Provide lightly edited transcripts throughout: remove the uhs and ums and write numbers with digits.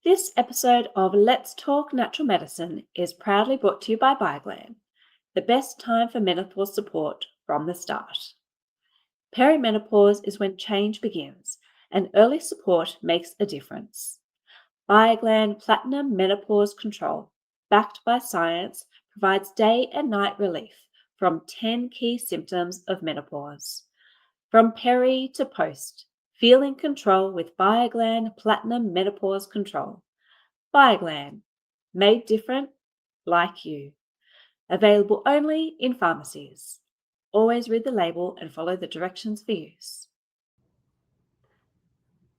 This episode of Let's Talk Natural Medicine is proudly brought to you by Bioglan, the best time for menopause support from the start. Perimenopause is when change begins, and early support makes a difference. Bioglan Platinum Menopause Control, backed by science, provides day and night relief from 10 key symptoms of menopause. From peri to post, feel in control with Bioglan Platinum Menopause Control. Bioglan, made different, like you. Available only in pharmacies. Always read the label and follow the directions for use.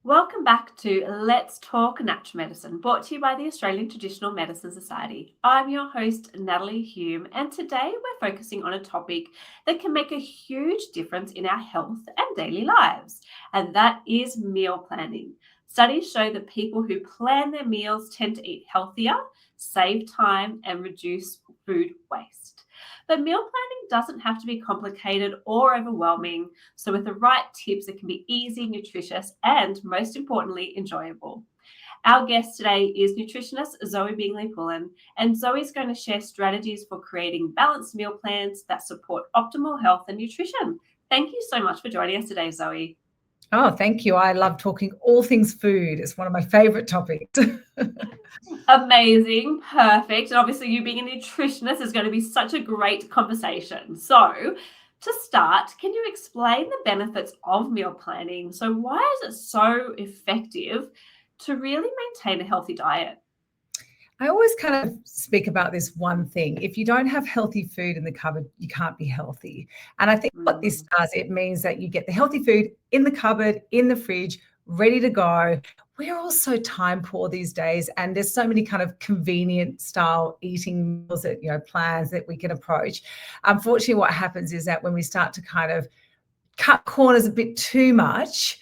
Welcome back to Let's Talk Natural Medicine, brought to you by the Australian Traditional Medicine Society. I'm your host, Natalie Hume, and today we're focusing on a topic that can make a huge difference in our health and daily lives, and that is meal planning. Studies show that people who plan their meals tend to eat healthier, save time, and reduce food waste. But meal planning doesn't have to be complicated or overwhelming. So with the right tips, it can be easy, nutritious, and most importantly, enjoyable. Our guest today is nutritionist Zoe Bingley-Pullin, and Zoe's going to share strategies for creating balanced meal plans that support optimal health and nutrition. Thank you so much for joining us today, Zoe. Oh, thank you. I love talking all things food. It's one of my favorite topics. Amazing. Perfect. And obviously you being a nutritionist is going to be such a great conversation. So to start, can you explain the benefits of meal planning? So why is it so effective to really maintain a healthy diet? I always kind of speak about this one thing. If you don't have healthy food in the cupboard, you can't be healthy. And I think what this does, it means that you get the healthy food in the cupboard, in the fridge, ready to go. We're all so time poor these days, and there's so many kind of convenient style eating meals that, plans that we can approach. Unfortunately, what happens is that when we start to kind of cut corners a bit too much,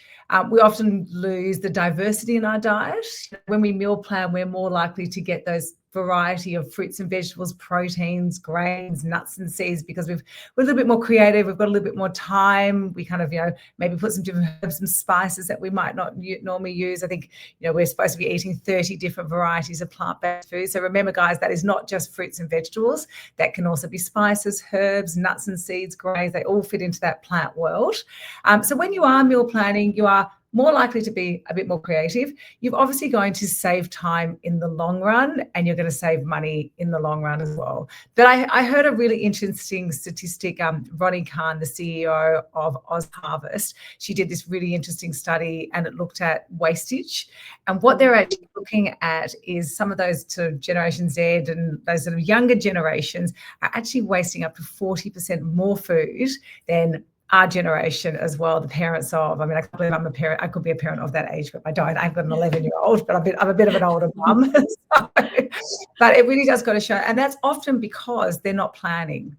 we often lose the diversity in our diet. When we meal plan, we're more likely to get those variety of fruits and vegetables, proteins, grains, nuts and seeds, because we're a little bit more creative. We've got a little bit more time. We kind of, maybe put some different herbs, some spices that we might not normally use. I think, we're supposed to be eating 30 different varieties of plant-based food. So remember, guys, that is not just fruits and vegetables. That can also be spices, herbs, nuts and seeds, grains. They all fit into that plant world. So when you are meal planning, you are more likely to be a bit more creative. You're obviously going to save time in the long run, and you're going to save money in the long run as well. But I heard a really interesting statistic. Ronnie Khan, the CEO of Oz Harvest, she did this really interesting study, and it looked at wastage. And what they're actually looking at is some of those sort of Generation Z and those sort of younger generations are actually wasting up to 40% more food than our generation as well, the parents of. I mean, I can't believe I'm a parent. I could be a parent of that age, but I don't. I've got an 11-year-old, but I'm a bit of an older mum. But it really does go to show. And that's often because they're not planning,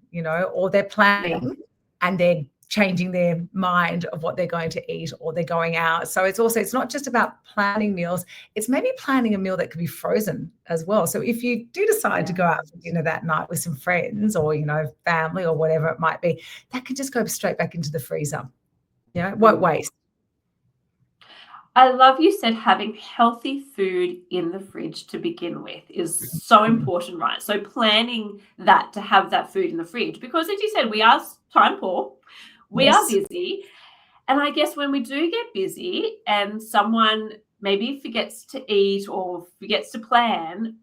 or they're planning and they're changing their mind of what they're going to eat, or they're going out. So it's not just about planning meals. It's maybe planning a meal that could be frozen as well. So if you do decide to go out for dinner that night with some friends or, family or whatever it might be, that could just go straight back into the freezer. It won't waste. I love you said having healthy food in the fridge to begin with is so important, right? So planning that to have that food in the fridge, because as you said, we are time poor. We are busy. And I guess when we do get busy and someone maybe forgets to eat or forgets to plan,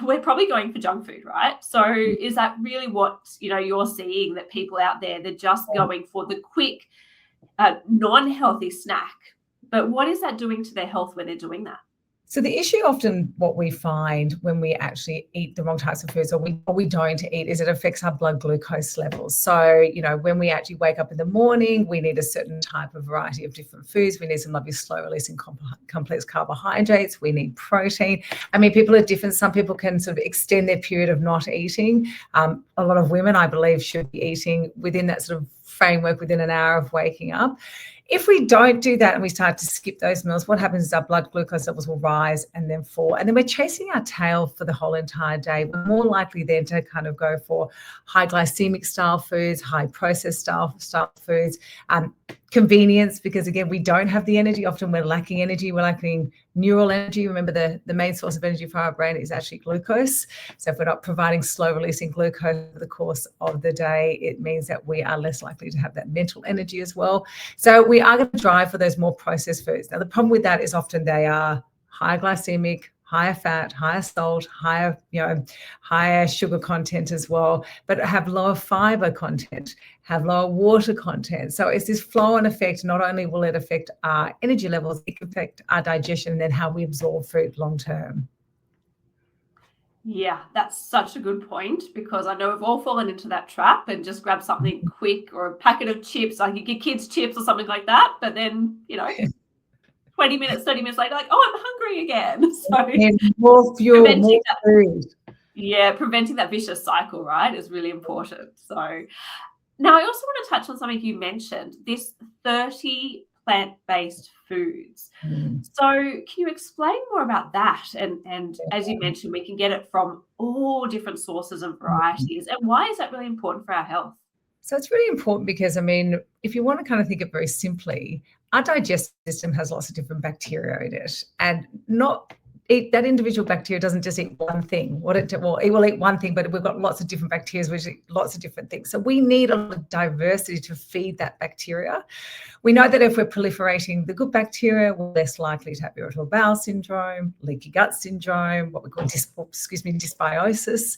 we're probably going for junk food, right? So is that really what, you're seeing, that people out there, they're just going for the quick, non-healthy snack? But what is that doing to their health when they're doing that? So the issue often what we find when we actually eat the wrong types of foods or we don't eat is it affects our blood glucose levels. So, when we actually wake up in the morning, we need a certain type of variety of different foods. We need some lovely slow releasing complex carbohydrates. We need protein. I mean, people are different. Some people can sort of extend their period of not eating. A lot of women, I believe, should be eating within that sort of framework within an hour of waking up. If we don't do that and we start to skip those meals, what happens is our blood glucose levels will rise and then fall. And then we're chasing our tail for the whole entire day. We're more likely then to kind of go for high glycemic style foods, high processed style foods, Convenience, because again, we don't have the energy. Often we're lacking energy. We're lacking neural energy. Remember, the main source of energy for our brain is actually glucose. So if we're not providing slow releasing glucose over the course of the day, it means that we are less likely to have that mental energy as well. So we are going to drive for those more processed foods. Now, the problem with that is often they are high glycemic, higher fat, higher salt, higher sugar content as well, but have lower fiber content, have lower water content. So it's this flow-on effect. Not only will it affect our energy levels, it can affect our digestion and then how we absorb food long term. Yeah, that's such a good point, because I know we've all fallen into that trap and just grab something quick, or a packet of chips, like you give kids chips or something like that, but then, 20 minutes, 30 minutes later, like, oh, I'm hungry again. So and more fuel, more food. Yeah, preventing that vicious cycle, right, is really important. So now I also want to touch on something you mentioned, this 30 plant-based foods. So can you explain more about that? And as you mentioned, we can get it from all different sources and varieties. And why is that really important for our health? So it's really important because, if you want to kind of think it very simply, our digestive system has lots of different bacteria in it, and that individual bacteria doesn't just eat one thing. It will eat one thing, but we've got lots of different bacteria which eat lots of different things. So we need a lot of diversity to feed that bacteria. We know that if we're proliferating the good bacteria, we're less likely to have irritable bowel syndrome, leaky gut syndrome, what we call dysbiosis.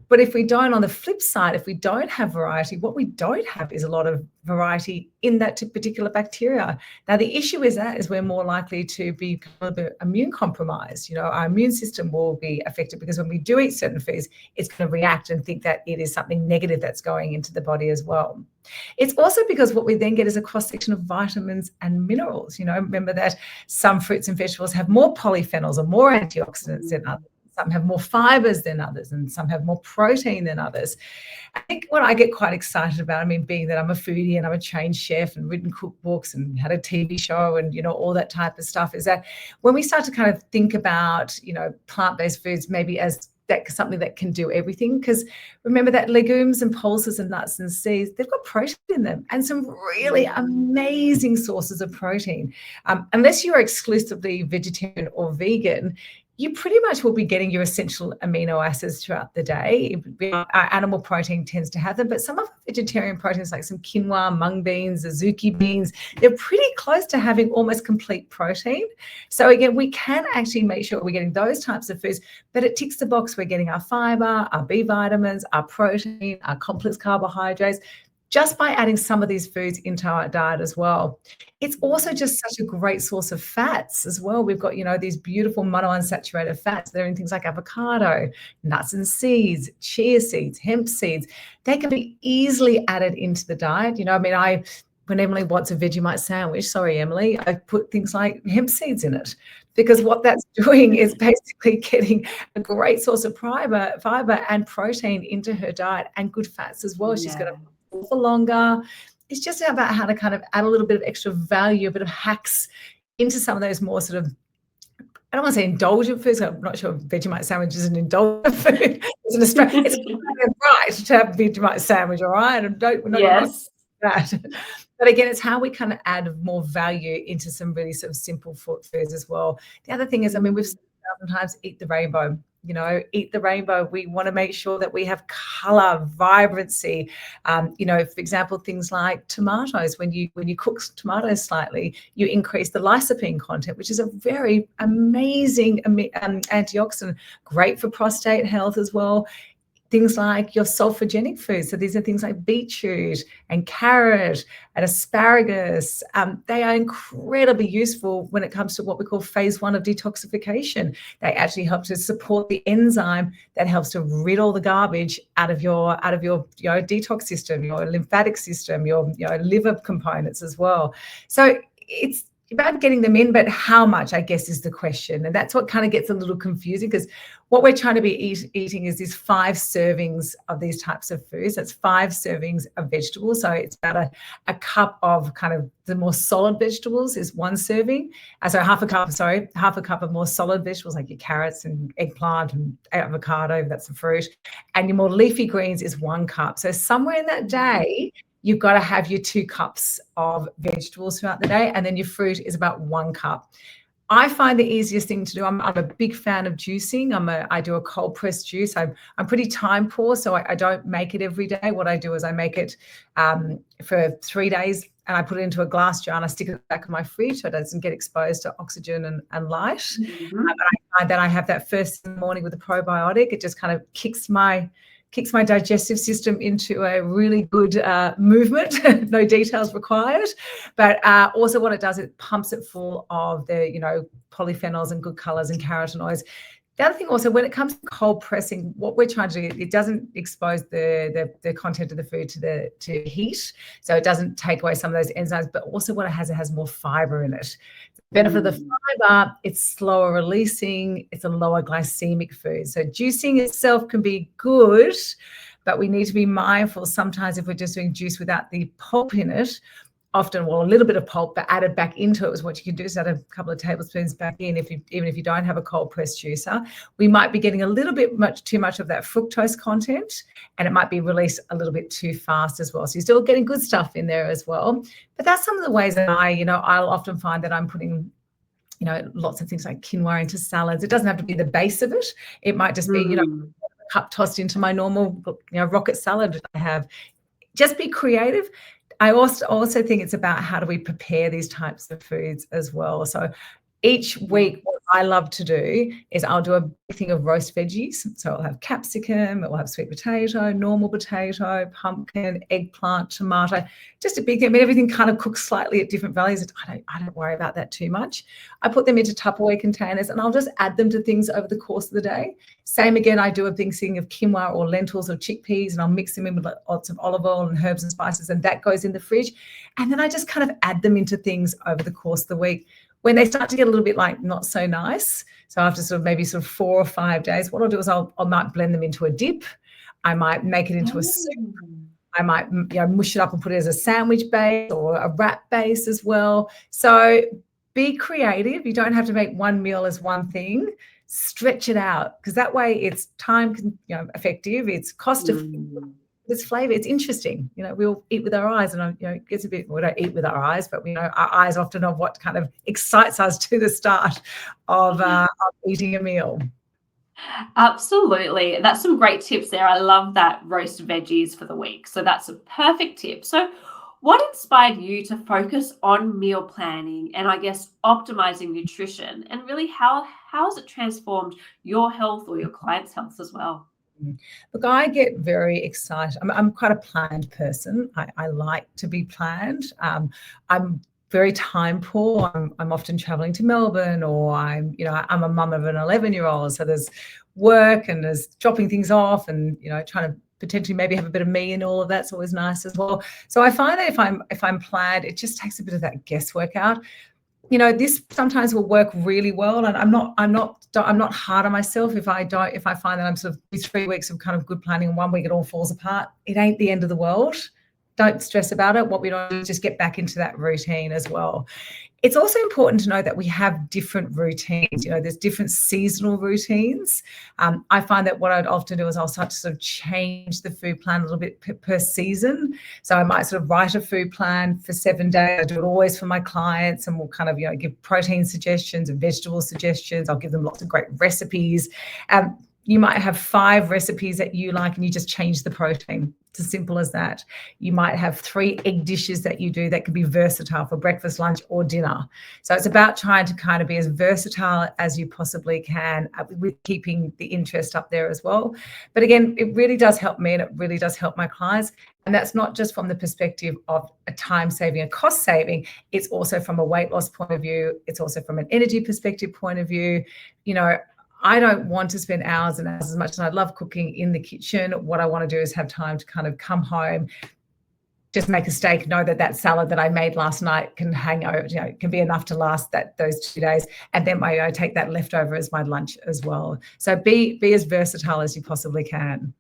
But if we don't, on the flip side, if we don't have variety, what we don't have is a lot of variety in that particular bacteria. Now, the issue is we're more likely to be a bit immune compromised. Our immune system will be affected because when we do eat certain foods, it's going to react and think that it is something negative that's going into the body as well. It's also because what we then get is a cross-section of vitamins and minerals. Remember that some fruits and vegetables have more polyphenols or more antioxidants than others. Some have more fibers than others, and some have more protein than others. I think what I get quite excited about, being that I'm a foodie and I'm a trained chef and written cookbooks and had a TV show and, all that type of stuff, is that when we start to kind of think about, plant-based foods maybe as something that can do everything, because remember that legumes and pulses and nuts and seeds, they've got protein in them and some really amazing sources of protein. Unless you're exclusively vegetarian or vegan, you pretty much will be getting your essential amino acids throughout the day. Our animal protein tends to have them, but some of the vegetarian proteins, like some quinoa, mung beans, azuki beans, they're pretty close to having almost complete protein. So again, we can actually make sure we're getting those types of foods, but it ticks the box. We're getting our fiber, our B vitamins, our protein, our complex carbohydrates, just by adding some of these foods into our diet as well. It's also just such a great source of fats as well. We've got, these beautiful monounsaturated fats. They're in things like avocado, nuts and seeds, chia seeds, hemp seeds. They can be easily added into the diet. When Emily wants a Vegemite sandwich, sorry, Emily, I put things like hemp seeds in it, because what that's doing is basically getting a great source of fiber and protein into her diet, and good fats as well. She's going to for longer. It's just about how to kind of add a little bit of extra value, a bit of hacks into some of those more sort of, I don't want to say indulgent foods. I'm not sure Vegemite sandwich is an indulgent food. It's an Australian, it's right to have a Vegemite sandwich, all right? We're not yes. That. But again, it's how we kind of add more value into some really sort of simple foods as well. The other thing is, we've sometimes eat the rainbow. Eat the rainbow. We want to make sure that we have color, vibrancy. For example, things like tomatoes. When you cook tomatoes slightly, you increase the lycopene content, which is a very amazing antioxidant, great for prostate health as well. Things like your sulfogenic foods. So these are things like beetroot and carrot and asparagus. They are incredibly useful when it comes to what we call phase 1 of detoxification. They actually help to support the enzyme that helps to rid all the garbage out of your detox system, your lymphatic system, your liver components as well. So it's about getting them in, but how much, I guess, is the question. And that's what kind of gets a little confusing, because what we're trying to be eating is these 5 servings of these types of foods. That's 5 servings of vegetables. So it's about a cup of kind of the more solid vegetables is 1 serving. So half a cup of more solid vegetables, like your carrots and eggplant and avocado, that's a fruit. And your more leafy greens is 1 cup. So somewhere in that day, you've got to have your 2 cups of vegetables throughout the day, and then your fruit is about 1 cup. I find the easiest thing to do, I'm a big fan of juicing. I do a cold pressed juice. I'm pretty time poor, so I don't make it every day. What I do is I make it for 3 days, and I put it into a glass jar and I stick it at the back of my fridge so it doesn't get exposed to oxygen and light. Mm-hmm. But I find that I have that first in the morning with a probiotic. It just kind of kicks my digestive system into a really good movement. No details required. But also what it does, it pumps it full of the, polyphenols and good colors and carotenoids. The other thing also, when it comes to cold pressing, what we're trying to do, it doesn't expose the content of the food to heat. So it doesn't take away some of those enzymes, but also what it has more fiber in it. Benefit of the fiber, it's slower releasing, it's a lower glycemic food. So juicing itself can be good, but we need to be mindful sometimes if we're just doing juice without the pulp in it, often, well, a little bit of pulp, but added back into it is what you can do is add a couple of tablespoons back in even if you don't have a cold pressed juicer. We might be getting a little bit too much of that fructose content, and it might be released a little bit too fast as well. So you're still getting good stuff in there as well. But that's some of the ways that I'll often find that I'm putting lots of things like quinoa into salads. It doesn't have to be the base of it. It might just be, a cup tossed into my normal, rocket salad that I have. Just be creative. I also think it's about how do we prepare these types of foods as well. So each week, what I love to do is I'll do a big thing of roast veggies. So I'll have capsicum, it'll have sweet potato, normal potato, pumpkin, eggplant, tomato, just a big thing. I mean, everything kind of cooks slightly at different values. I don't worry about that too much. I put them into Tupperware containers and I'll just add them to things over the course of the day. Same again, I do a big thing of quinoa or lentils or chickpeas, and I'll mix them in with lots of olive oil and herbs and spices, and that goes in the fridge. And then I just kind of add them into things over the course of the week. When they start to get a little bit not so nice, so after maybe 4 or 5 days, what I'll do is I might blend them into a dip. I might make it into a soup. I might mush it up and put it as a sandwich base or a wrap base as well. So be creative. You don't have to make one meal as one thing. Stretch it out, because that way it's time effective, it's cost effective. There's flavor. It's interesting. We'll eat with our eyes, and it gets a bit. We don't eat with our eyes, but our eyes often are what kind of excites us to the start of eating a meal. Absolutely. That's some great tips there. I love that roast veggies for the week. So that's a perfect tip. So what inspired you to focus on meal planning and I guess optimizing nutrition, and really how has it transformed your health or your clients' health as well? Look, I get very excited. I'm quite a planned person. I like to be planned. I'm very time poor. I'm often traveling to Melbourne, or I'm a mum of an 11-year-old. So there's work and there's dropping things off, and trying to potentially maybe have a bit of me and all of that's always nice as well. So I find that if I'm planned, it just takes a bit of that guesswork out. This sometimes will work really well, and I'm not hard on myself if I find that I'm 3 weeks of kind of good planning and 1 week it all falls apart. It ain't the end of the world. Don't stress about it. What we don't do is just get back into that routine as well. It's also important to know that we have different routines. There's different seasonal routines. I find that what I'd often do is I'll start to change the food plan a little bit per season. So I might write a food plan for 7 days. I do it always for my clients, and we'll kind of give protein suggestions and vegetable suggestions. I'll give them lots of great recipes. You might have 5 recipes that you like, and you just change the protein. It's as simple as that. You might have 3 egg dishes that you do that can be versatile for breakfast, lunch, or dinner. So it's about trying to kind of be as versatile as you possibly can, with keeping the interest up there as well. But again, it really does help me, and it really does help my clients. And that's not just from the perspective of a time saving, a cost saving. It's also from a weight loss point of view. It's also from an energy perspective point of view. I don't want to spend hours and hours, as much as I love cooking, in the kitchen. What I want to do is have time to kind of come home, just make a steak, know that salad that I made last night can hang over, can be enough to last those 2 days. And then I take that leftover as my lunch as well. So be as versatile as you possibly can.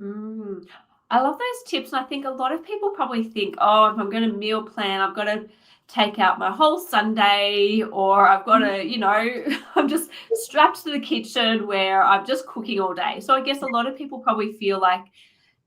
I love those tips. And I think a lot of people probably think, if I'm going to meal plan, I've got to take out my whole Sunday, or I've got to, I'm just strapped to the kitchen where I'm just cooking all day. So I guess a lot of people probably feel like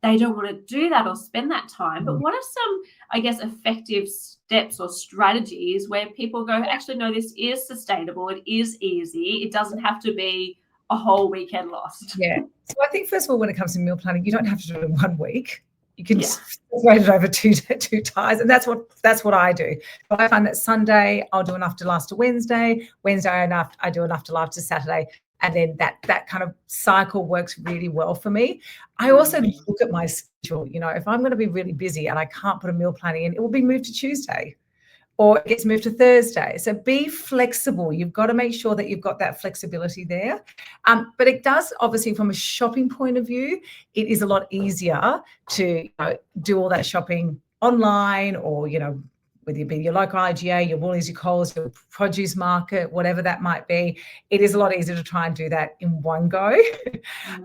they don't want to do that or spend that time. But what are some, I guess, effective steps or strategies where people go, actually, no, this is sustainable. It is easy. It doesn't have to be a whole weekend lost. Yeah. So I think, first of all, when it comes to meal planning, you don't have to do it in 1 week. You can spread it over two ties, and that's what I do. But I find that Sunday I'll do enough to last to Wednesday. Wednesday I do enough to last to Saturday, and then that kind of cycle works really well for me. I also look at my schedule. If I'm going to be really busy and I can't put a meal planning in, it will be moved to Tuesday, or it gets moved to Thursday. So be flexible. You've got to make sure that you've got that flexibility there. But it does, obviously, from a shopping point of view, it is a lot easier to do all that shopping online, or, whether it be your local IGA, your Woolies, your Coles, your produce market, whatever that might be. It is a lot easier to try and do that in one go.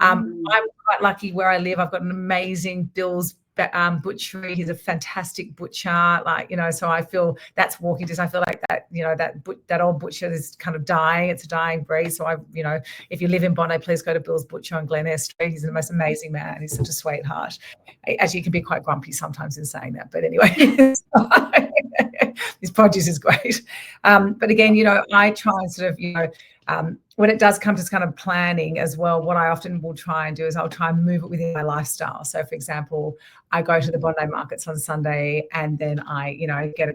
I'm quite lucky where I live. I've got an amazing Bill's butchery. He's a fantastic butcher, so I feel that's walking distance. I feel like that, that old butcher is kind of dying. It's a dying breed. So if you live in Bondi, please go to Bill's Butcher on Glen Eyre Street. He's the most amazing man. He's such a sweetheart. Actually, he can be quite grumpy sometimes in saying that, but anyway, his produce is great. But again, I try and sort of, when it does come to kind of planning as well, what I often will try and do is I'll try and move it within my lifestyle. So, for example, I go to the Bondi markets on Sunday, and then I,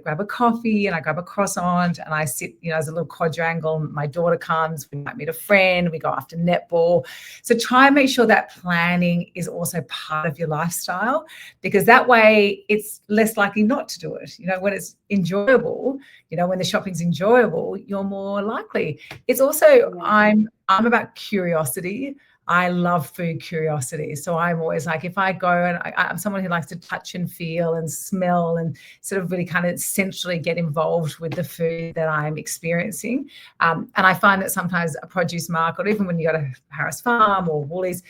grab a coffee and I grab a croissant, and I sit, as a little quadrangle. My daughter comes, we might meet a friend, we go after netball. So try and make sure that planning is also part of your lifestyle, because that way it's less likely not to do it. When it's enjoyable, when the shopping's enjoyable, you're more likely. It's also, I'm about curiosity. I love food curiosity. So I'm always like, if I go, and I'm someone who likes to touch and feel and smell and sort of really kind of essentially get involved with the food that I'm experiencing. And I find that sometimes a produce market, or even when you go to Harris Farm or Woolies,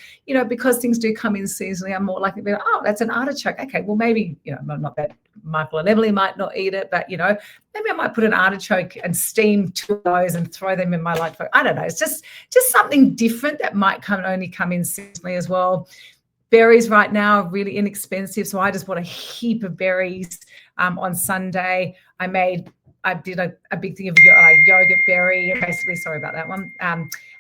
because things do come in seasonally, I'm more likely to be like, oh, that's an artichoke. Okay, well, maybe, not that Michael and Emily might not eat it, but, maybe I might put an artichoke and steam 2 of those and throw them in my lunch. I don't know. It's just something different that might only come in seasonally as well. Berries right now are really inexpensive, so I just bought a heap of berries on Sunday. I did a big thing of yogurt berry, basically. Sorry about that one.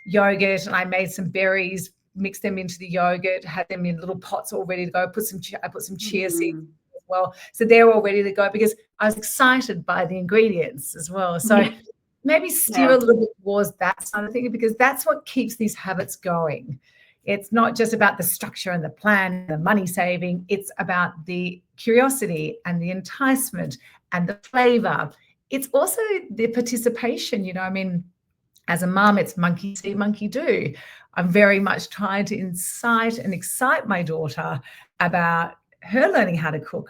Yogurt, and I made some berries, mixed them into the yogurt, had them in little pots all ready to go. I put some chia seeds as well, so they're all ready to go, because I was excited by the ingredients as well. So maybe steer a little bit towards that side of thing, because that's what keeps these habits going. It's not just about the structure and the plan, the money saving. It's about the curiosity and the enticement and the flavor. It's also the participation. As a mum, it's monkey see, monkey do. I'm very much trying to incite and excite my daughter about her learning how to cook.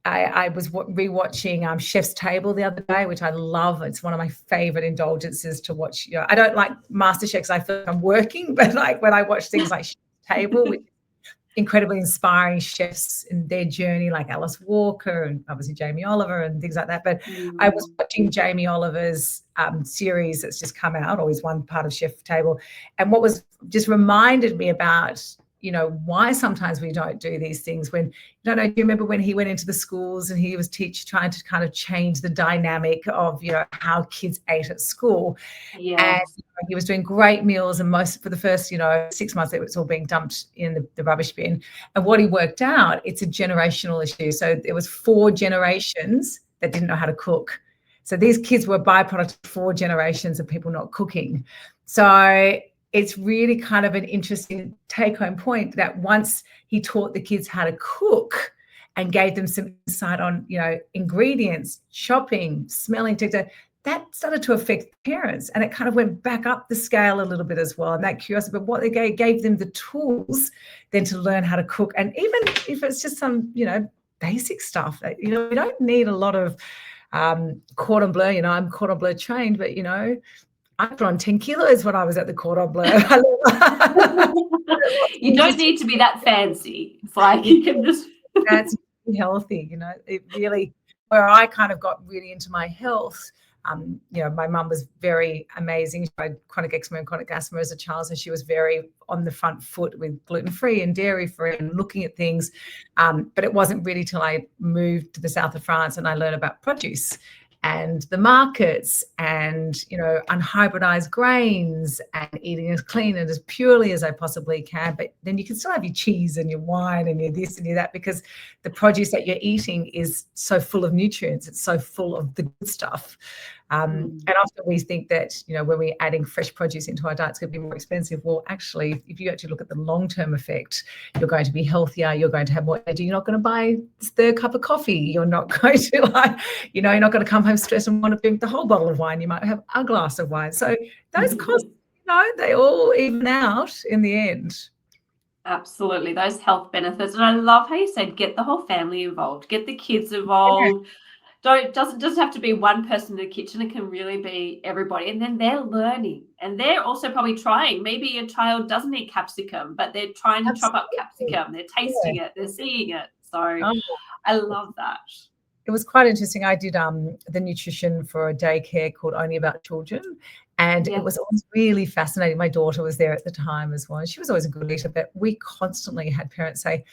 I was rewatching Chef's Table the other day, which I love. It's one of my favorite indulgences to watch. I don't like MasterChef because I feel like I'm working, but like when I watch things like Chef's Table, which incredibly inspiring chefs in their journey, like Alice Walker and obviously Jamie Oliver and things like that. But I was watching Jamie Oliver's series that's just come out, always one part of Chef's Table. And what was just reminded me about, why sometimes we don't do these things. When, do you remember when he went into the schools and he was trying to kind of change the dynamic of, how kids ate at school. And he was doing great meals, and for the first, 6 months, it was all being dumped in the rubbish bin. And what he worked out, it's a generational issue. So there was 4 generations that didn't know how to cook. So these kids were a byproduct of 4 generations of people not cooking. So it's really kind of an interesting take-home point that once he taught the kids how to cook and gave them some insight on, ingredients, shopping, smelling, texture, that started to affect parents, and it kind of went back up the scale a little bit as well. And that curiosity, but what they gave them the tools then to learn how to cook. And even if it's just some, basic stuff, we don't need a lot of cordon bleu. I'm cordon bleu trained, but, I put on 10 kilos when I was at the cordon bleu. You don't need to be that fancy. It's like you can just... That's healthy, it really, where I kind of got really into my health My mum was very amazing. She had chronic eczema and chronic asthma as a child, so she was very on the front foot with gluten-free and dairy-free and looking at things. But it wasn't really till I moved to the south of France and I learned about produce and the markets and, unhybridized grains and eating as clean and as purely as I possibly can. But then you can still have your cheese and your wine and your this and your that, because the produce that you're eating is so full of nutrients. It's so full of the good stuff. And often we think that, when we're adding fresh produce into our diet, it's going to be more expensive. Well, actually, if you actually look at the long-term effect, you're going to be healthier. You're going to have more energy. You're not going to buy this third cup of coffee. You're not going to you're not going to come home stressed and want to drink the whole bottle of wine. You might have a glass of wine. So those costs, they all even out in the end. Absolutely, those health benefits. And I love how you said get the whole family involved, get the kids involved. Yeah. Doesn't just have to be one person in the kitchen. It can really be everybody. And then they're learning and they're also probably trying. Maybe a child doesn't eat capsicum, but they're trying to chop up capsicum. They're tasting it. They're seeing it. So I love that. It was quite interesting. I did the nutrition for a daycare called Only About Children. And it was always really fascinating. My daughter was there at the time as well. She was always a good eater, but we constantly had parents say,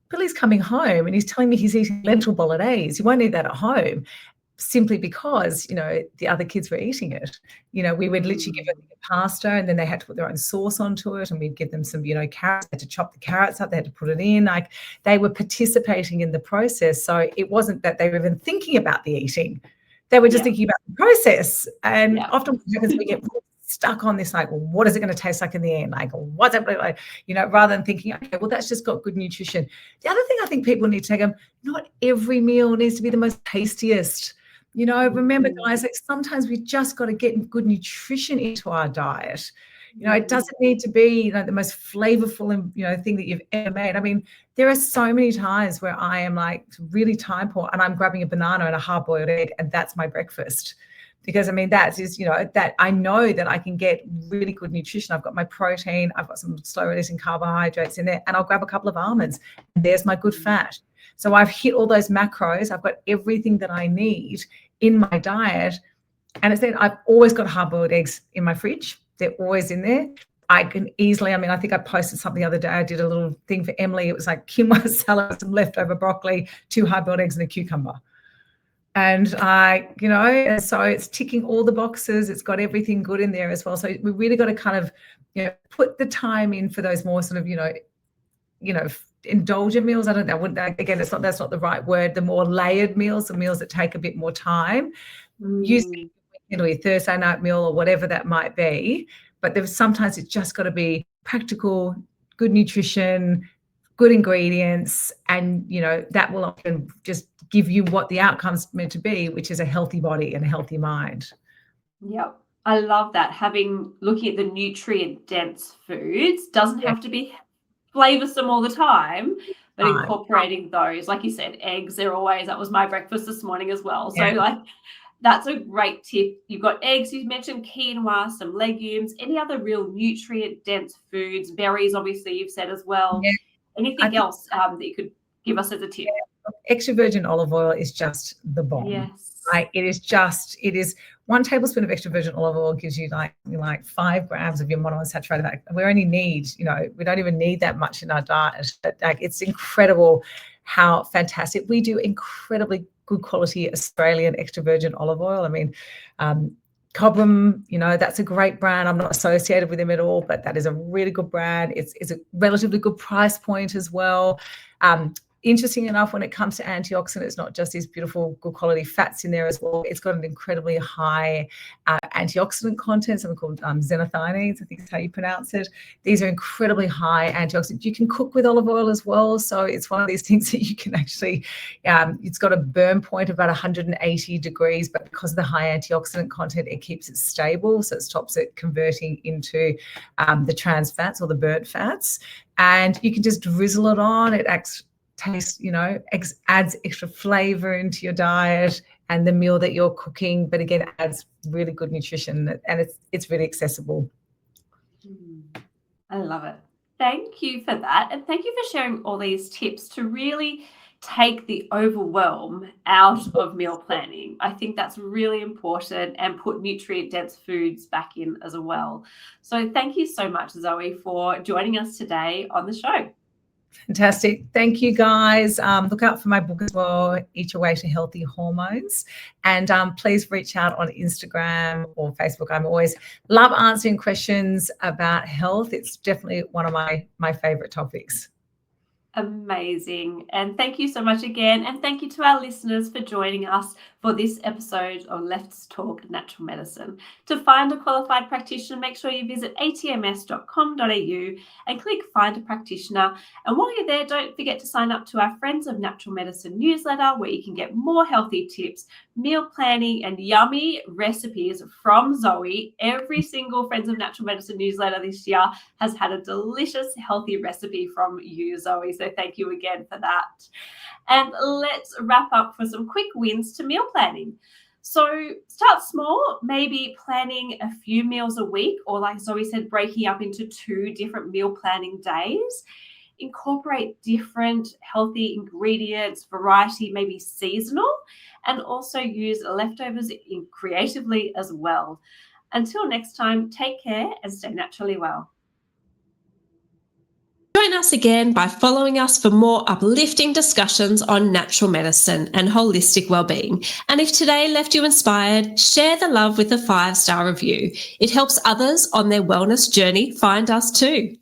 Billy's coming home and he's telling me he's eating lentil bolognese. He won't eat that at home, simply because, the other kids were eating it. We would literally give them pasta and then they had to put their own sauce onto it, and we'd give them some, carrots. They had to chop the carrots up. They had to put it in. Like, they were participating in the process. So it wasn't that they were even thinking about the eating. They were just thinking about the process. And often what happens, we get stuck on this, like, well, what is it going to taste like in the end? Like, what's it like? Rather than thinking, okay, well, that's just got good nutrition. The other thing I think people need to take them, not every meal needs to be the most tastiest. Remember, guys, like, sometimes we just got to get good nutrition into our diet. It doesn't need to be, the most flavorful, thing that you've ever made. I mean, there are so many times where I am like really time poor and I'm grabbing a banana and a hard-boiled egg and that's my breakfast. Because, that is, that I know that I can get really good nutrition. I've got my protein, I've got some slow-releasing carbohydrates in there, and I'll grab a couple of almonds, and there's my good fat. So I've hit all those macros. I've got everything that I need in my diet. And it's then I've always got hard-boiled eggs in my fridge. They're always in there. I can easily, I think I posted something the other day. I did a little thing for Emily. It was like quinoa salad, some leftover broccoli, 2 hard-boiled eggs and a cucumber. And so it's ticking all the boxes. It's got everything good in there as well. So we really got to kind of, put the time in for those more sort of, indulgent meals. I don't know. Again, that's not the right word. The more layered meals, the meals that take a bit more time. Usually, a Thursday night meal or whatever that might be. But sometimes it's just got to be practical, good nutrition, good ingredients, and that will often just give you what the outcome's meant to be, which is a healthy body and a healthy mind. Yep. I love that. Looking at the nutrient dense foods doesn't have to be flavoursome all the time, but incorporating those, like you said, eggs, that was my breakfast this morning as well. So that's a great tip. You've got eggs, you've mentioned quinoa, some legumes, any other real nutrient dense foods, berries, obviously you've said as well. Yeah. Anything else that you could give us as a tip? Extra virgin olive oil is just the bomb. Yes. It is 1 tablespoon of extra virgin olive oil gives you like 5 grams of your monounsaturated fat. We only need, we don't even need that much in our diet. But it's incredible how fantastic. We do incredibly good quality Australian extra virgin olive oil. Cobram, that's a great brand. I'm not associated with them at all, but that is a really good brand. It's a relatively good price point as well. Interesting enough, when it comes to antioxidants, it's not just these beautiful, good quality fats in there as well. It's got an incredibly high antioxidant content, something called xanthines, I think is how you pronounce it. These are incredibly high antioxidants. You can cook with olive oil as well. So it's one of these things that you can actually, it's got a burn point of about 180 degrees, but because of the high antioxidant content, it keeps it stable. So it stops it converting into the trans fats or the burnt fats. And you can just drizzle it on. It tastes, adds extra flavor into your diet and the meal that you're cooking, but again, adds really good nutrition, and it's really accessible. I love it. Thank you for that. And thank you for sharing all these tips to really take the overwhelm out of meal planning. I think that's really important, and put nutrient-dense foods back in as well. So thank you so much, Zoe, for joining us today on the show. Fantastic. Thank you, guys. Look out for my book as well, Eat Your Way to Healthy Hormones. And please reach out on Instagram or Facebook. I'm always love answering questions about health. It's definitely one of my favorite topics. Amazing. And thank you so much again. And thank you to our listeners for joining us for this episode of Let's Talk Natural Medicine. To find a qualified practitioner, make sure you visit atms.com.au and click Find a Practitioner. And while you're there, don't forget to sign up to our Friends of Natural Medicine newsletter, where you can get more healthy tips, meal planning, and yummy recipes from Zoe. Every single Friends of Natural Medicine newsletter this year has had a delicious, healthy recipe from you, Zoe. So thank you again for that. And let's wrap up for some quick wins to meal planning. So start small, maybe planning a few meals a week, or like Zoe said, breaking up into 2 different meal planning days. Incorporate different healthy ingredients, variety, maybe seasonal, and also use leftovers creatively as well. Until next time, take care and stay naturally well. Join us again by following us for more uplifting discussions on natural medicine and holistic well-being. And if today left you inspired, share the love with a 5-star review. It helps others on their wellness journey find us too.